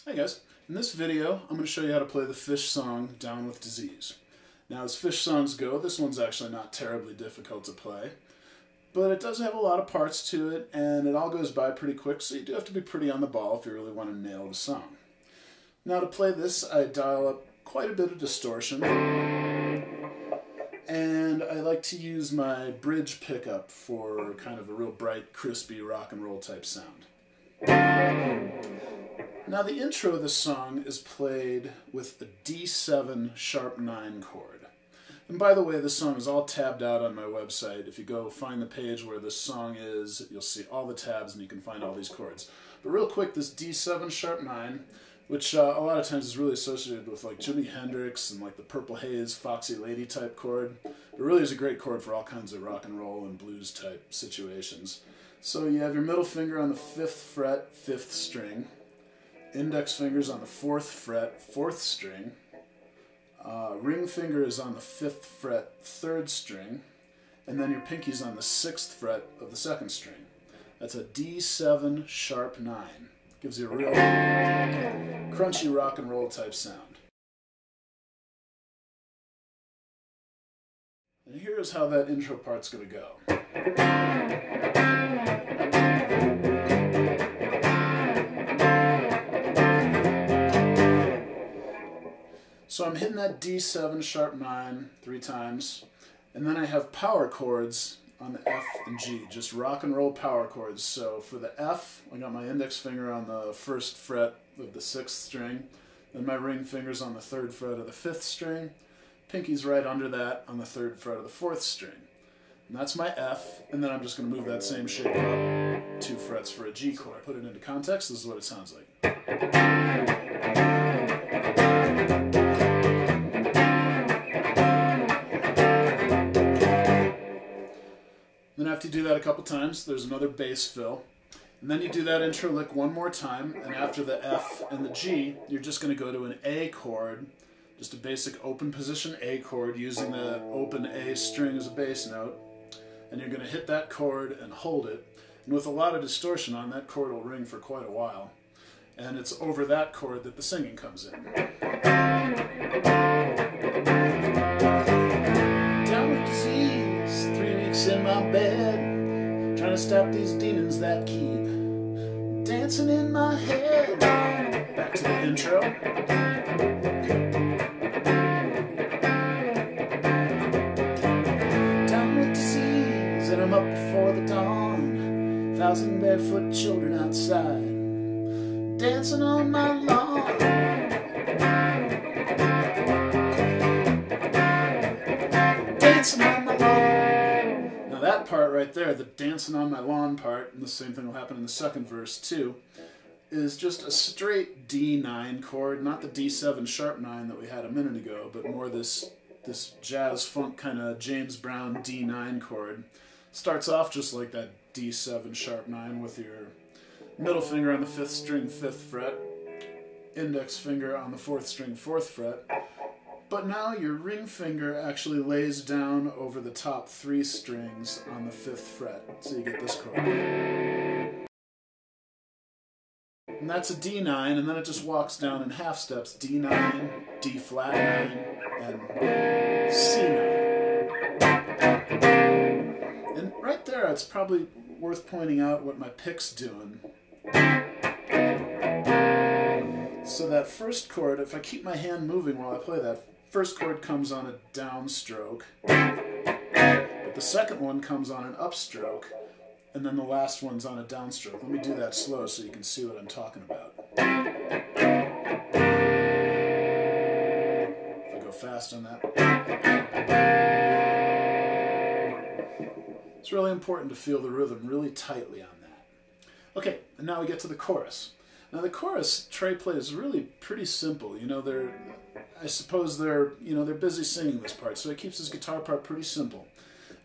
Hey guys, in this video I'm going to show you how to play the Phish song Down with Disease. Now as Phish songs go, this one's actually not terribly difficult to play, but it does have a lot of parts to it and it all goes by pretty quick, so you do have to be pretty on the ball if you really want to nail the song. Now to play this, I dial up quite a bit of distortion, and I like to use my bridge pickup for kind of a real bright, crispy rock and roll type sound. Now the intro of this song is played with a D7 sharp 9 chord. And by the way, this song is all tabbed out on my website. If you go find the page where this song is, you'll see all the tabs and you can find all these chords. But real quick, this D7 sharp 9, which a lot of times is really associated with like Jimi Hendrix and like the Purple Haze, Foxy Lady type chord. But really is a great chord for all kinds of rock and roll and blues type situations. So you have your middle finger on the 5th fret, 5th string. Index fingers on the 4th fret, 4th string. Ring finger is on the 5th fret, 3rd string. And then your pinky's on the 6th fret of the 2nd string. That's a D7 sharp 9. Gives you a real crunchy rock and roll type sound. And here's how that intro part's going to go. So I'm hitting that D7 sharp 9 3 times, and then I have power chords on the F and G, just rock and roll power chords. So for the F, I got my index finger on the 1st fret of the 6th string, then my ring finger's on the 3rd fret of the 5th string, pinky's right under that on the 3rd fret of the 4th string. And that's my F, and then I'm just going to move that same shape up 2 frets for a G chord. Put it into context, this is what it sounds like. Then after you do that a couple times, there's another bass fill. And then you do that intro lick one more time, and after the F and the G, you're just going to go to an A chord, just a basic open position A chord using the open A string as a bass note. And you're going to hit that chord and hold it. And with a lot of distortion on, that chord will ring for quite a while. And it's over that chord that the singing comes in. Down with disease, 3 weeks in my bed, trying to stop these demons that keep dancing in my head. Back to the intro. Down with disease, and I'm up before the dawn, 1,000 barefoot children outside, dancing on my lawn. Dancing on my lawn. Now that part right there, the dancing on my lawn part, and the same thing will happen in the second verse too, is just a straight D9 chord, not the D7 sharp 9 that we had a minute ago, but more this jazz funk kind of James Brown D9 chord. Starts off just like that D7 sharp 9 with your middle finger on the 5th string, 5th fret, index finger on the 4th string, 4th fret, but now your ring finger actually lays down over the top 3 strings on the 5th fret, so you get this chord. And that's a D9, and then it just walks down in half steps, D9, D flat 9, and C9. And right there, it's probably worth pointing out what my pick's doing. So that first chord, if I keep my hand moving while I play that, first chord comes on a downstroke, but the second one comes on an upstroke, and then the last one's on a downstroke. Let me do that slow so you can see what I'm talking about. If I go fast on that. It's really important to feel the rhythm really tightly on that. Okay, and now we get to the chorus. Now the chorus Trey plays really pretty simple. You know, I suppose they're busy singing this part, so he keeps his guitar part pretty simple.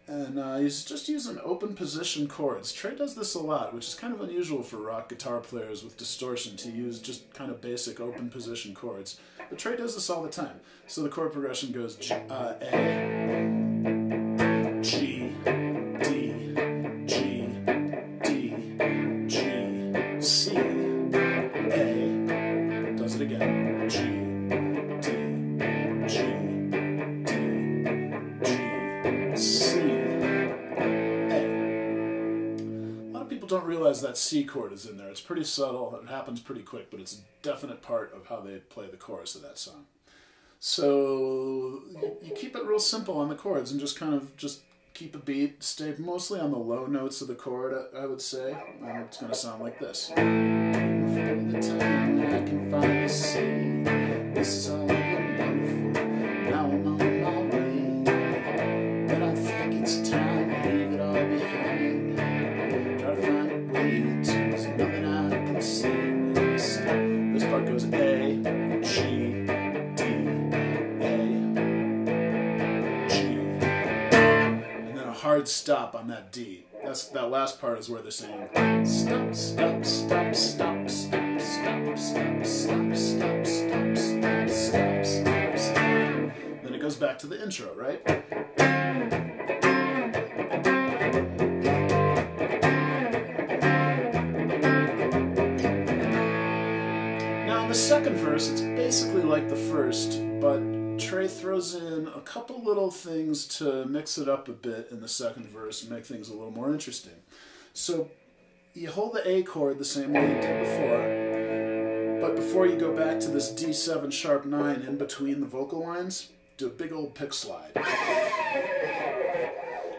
And he's just using open position chords. Trey does this a lot, which is kind of unusual for rock guitar players with distortion to use just kind of basic open position chords. But Trey does this all the time. So the chord progression goes A, G, D, G, D, G, C, A, as that C chord is in there. It's pretty subtle, it happens pretty quick, but it's a definite part of how they play the chorus of that song. So you keep it real simple on the chords and just kind of keep a beat, stay mostly on the low notes of the chord, I would say, and it's going to sound like this. For the time when I can finally see this is all been wonderful, now I'm on my way, but I think it's time to leave it all behind, try to find a way to, there's nothing I can say. This part goes A, G, hard stop on that D. That last part is where they're saying stop, stop, stop, stop, stop, stop, stop, stop, stop, stop, stop, stop, stop, stop. Then it goes back to the intro, right? Now in the second verse, it's basically like the first, but Trey throws in a couple little things to mix it up a bit in the second verse and make things a little more interesting. So you hold the A chord the same way you did before, but before you go back to this D7 sharp 9 in between the vocal lines, do a big old pick slide.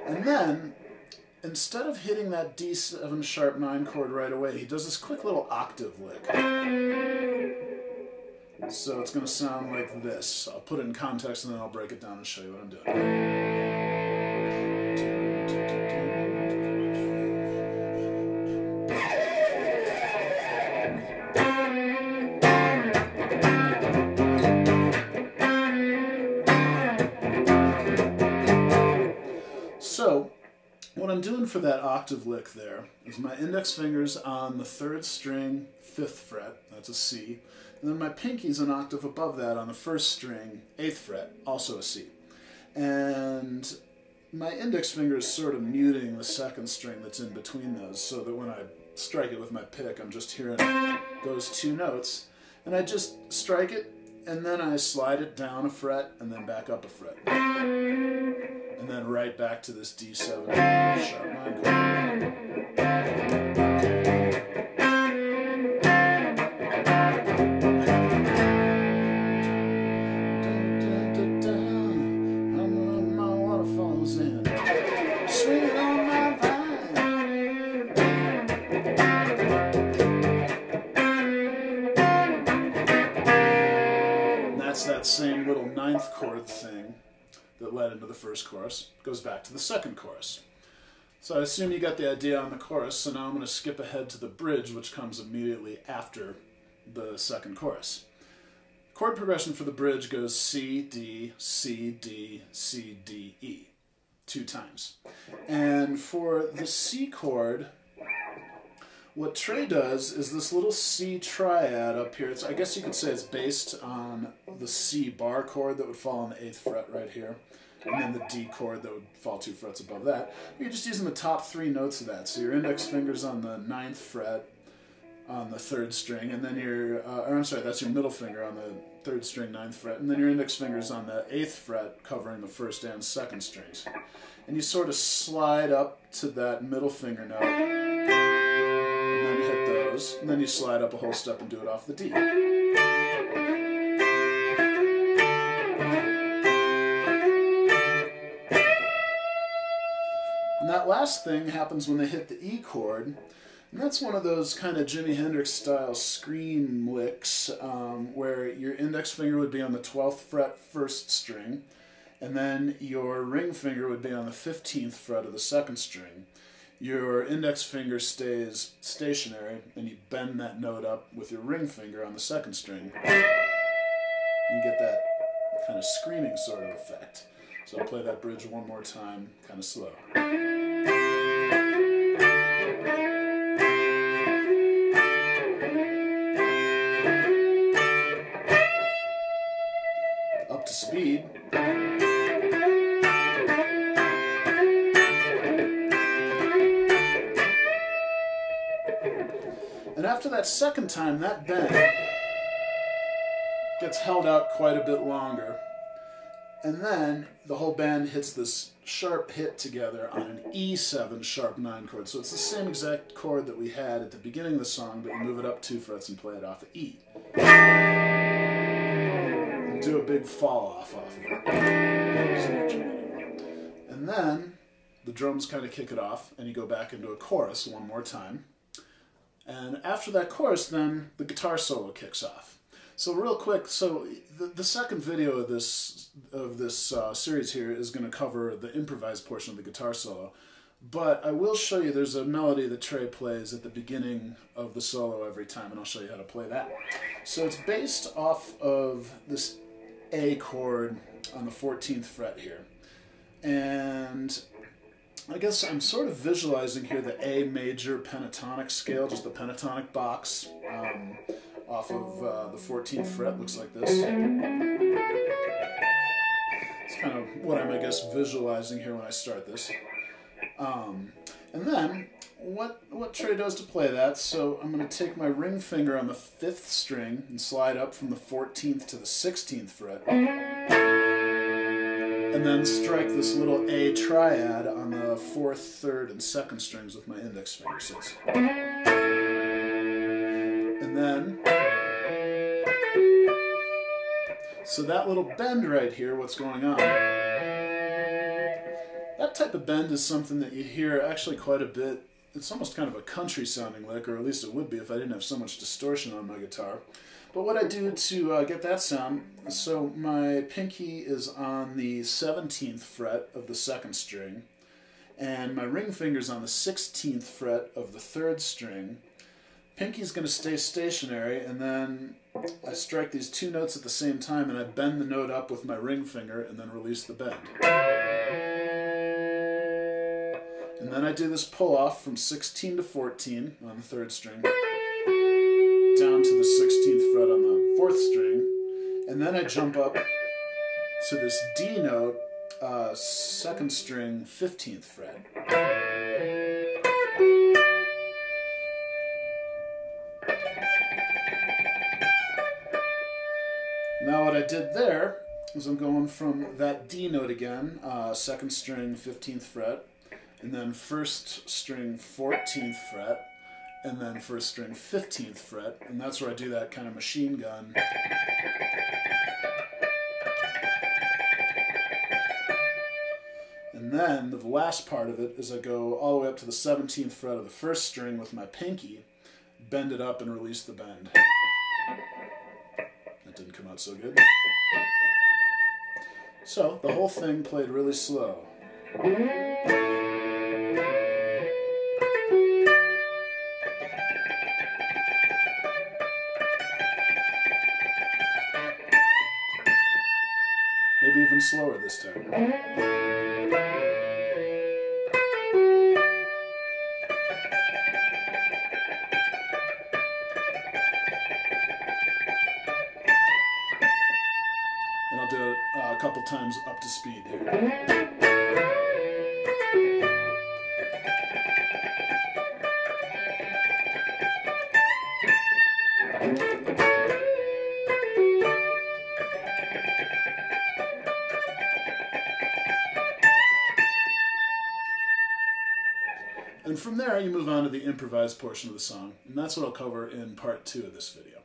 And then, instead of hitting that D7 sharp 9 chord right away, he does this quick little octave lick. So it's going to sound like this. I'll put it in context and then I'll break it down and show you what I'm doing. So what I'm doing for that octave lick there is my index finger's on the 3rd string, 5th fret, that's a C. And then my pinky's an octave above that on the 1st string, 8th fret, also a C. And my index finger is sort of muting the 2nd string that's in between those, so that when I strike it with my pick, I'm just hearing those 2 notes. And I just strike it, and then I slide it down a fret, and then back up a fret. And then right back to this D7 sharp 9 chord. That same little 9th chord thing that led into the first chorus goes back to the second chorus. So I assume you got the idea on the chorus, so now I'm going to skip ahead to the bridge, which comes immediately after the second chorus. Chord progression for the bridge goes C, D, C, D, C, D, E 2 times. And for the C chord, what Trey does is this little C triad up here. I guess you could say it's based on the C bar chord that would fall on the 8th fret right here, and then the D chord that would fall 2 frets above that. You're just using the top 3 notes of that. So your index finger's on the 9th fret on the 3rd string, and then that's your middle finger on the 3rd string, 9th fret, and then your index finger's on the 8th fret covering the 1st and 2nd strings. And you sort of slide up to that middle finger note, and then you slide up a whole step and do it off the D. And that last thing happens when they hit the E chord, and that's one of those kind of Jimi Hendrix style scream licks where your index finger would be on the 12th fret 1st string, and then your ring finger would be on the 15th fret of the 2nd string. Your index finger stays stationary, and you bend that note up with your ring finger on the 2nd string. You get that kind of screaming sort of effect. So I'll play that bridge one more time, kind of slow. Up to speed. And after that second time, that bend gets held out quite a bit longer. And then the whole band hits this sharp hit together on an E7 sharp 9 chord. So it's the same exact chord that we had at the beginning of the song, but you move it up 2 frets and play it off the E. And do a big fall off of it. And then the drums kind of kick it off, and you go back into a chorus one more time. And after that chorus, then the guitar solo kicks off. So real quick, so the second video of this series here is going to cover the improvised portion of the guitar solo. But I will show you there's a melody that Trey plays at the beginning of the solo every time, and I'll show you how to play that. So it's based off of this A chord on the 14th fret here. And I guess I'm sort of visualizing here the A major pentatonic scale, just the pentatonic box off of the 14th fret, looks like this. It's kind of what I'm, I guess, visualizing here when I start this. And then, what Trey does to play that, so I'm going to take my ring finger on the 5th string and slide up from the 14th to the 16th fret. And then strike this little A triad on the 4th, 3rd, and 2nd strings with my index finger. And then, so that little bend right here, what's going on? That type of bend is something that you hear actually quite a bit. It's almost kind of a country sounding lick, or at least it would be if I didn't have so much distortion on my guitar. But what I do to get that sound, so my pinky is on the 17th fret of the 2nd string, and my ring finger's on the 16th fret of the 3rd string. Pinky's going to stay stationary, and then I strike these 2 notes at the same time, and I bend the note up with my ring finger, and then release the bend. And then I do this pull off from 16 to 14 on the 3rd string, down to the 16th fret on the 4th string, and then I jump up to this D note, 2nd string, 15th fret. Now what I did there is I'm going from that D note again, 2nd string, 15th fret, and then 1st string, 14th fret, and then 1st string, 15th fret, and that's where I do that kind of machine gun. And then the last part of it is I go all the way up to the 17th fret of the 1st string with my pinky, bend it up and release the bend. That didn't come out so good. So the whole thing played really slow. Maybe even slower this time. And I'll do it a couple times up to speed here. And from there, you move on to the improvised portion of the song, and that's what I'll cover in part 2 of this video.